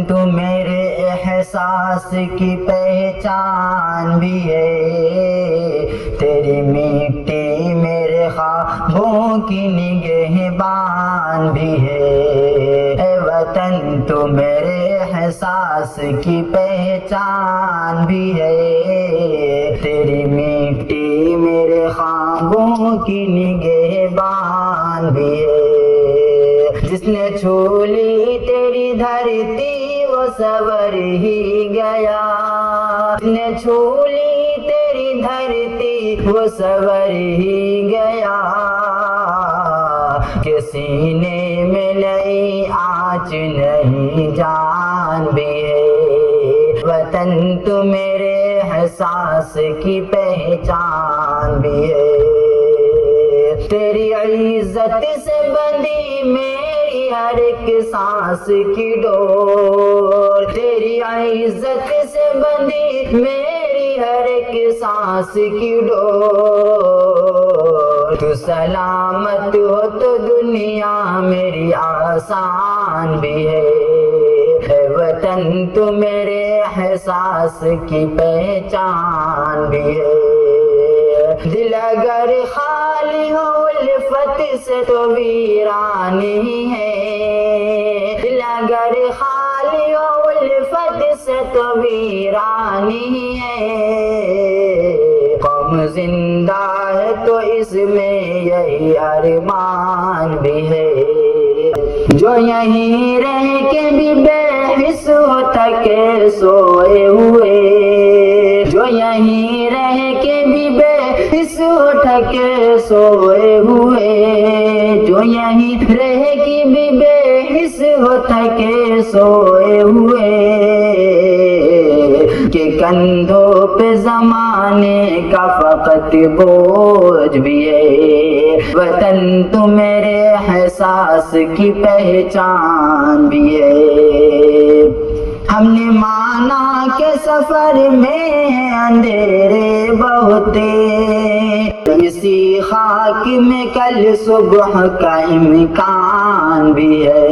تو میرے احساس کی پہچان بھی ہے، تیری مٹی میرے خوابوں کی نگہبان بھی ہے۔ اے وطن تو میرے احساس کی پہچان بھی ہے، تیری مٹی میرے خوابوں کی نگہبان بھی ہے۔ جس نے چھو لی تیری دھرتی وہ سنور ہی گیا، جس نے چھو لی تیری دھرتی وہ سنور ہی گیا، کہ سینے میں نئی آنچ نہیں جان بھی ہے۔ وطن تو میرے احساس کی پہچان بھی ہے، تیری عزت سے بندھی میری ہر ایک سانس کی ڈور، تیری عزت سے بندھی میری ہر ایک سانس کی ڈور، تو سلامت ہو تو دنیا میری آسان بھی ہے۔ اے وطن تو میرے احساس کی پہچان بھی ہے، دل اگر خالی ہو الفت سے تو ویرانی ہے، دل اگر خالی ہو الفت سے تو ویرانی ہے، قوم زندہ ہے تو اس میں یہی ارمان بھی ہے، جو یہیں رہ کے بھی بے حس ہو تھکے سوئے ہوئے، جو یہیں رہ کے بھی بے حس ہو تھکے سوئے ہوئے، جو یہیں رہ کے بھی بے حس ہو تھکے سوئے ہوئے، کہ کندھوں پہ زمانے کا فقط بوجھ بھی ہے۔ وطن تو میرے احساس کی پہچان بھی ہے، ہم نے مانا کہ سفر میں اندھیرے بہت، اسی خاک میں کل صبح کا امکان بھی ہے۔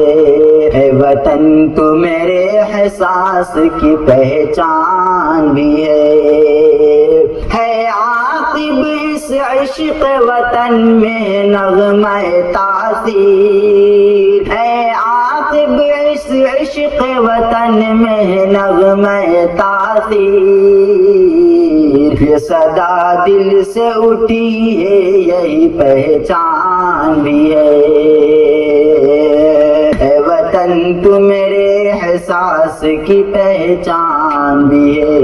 اے وطن تو میرے احساس کی پہچان بھی ہے عاقب اس عشق وطن میں نغمہ تاثیر، ہے عاقب اس عشق وطن میں نغمہ تاثیر، یہ صدا دل سے اٹھی ہے یہی پہچان بھی ہے۔ اے وطن تو میرے احساس کی پہچان بھی ہے۔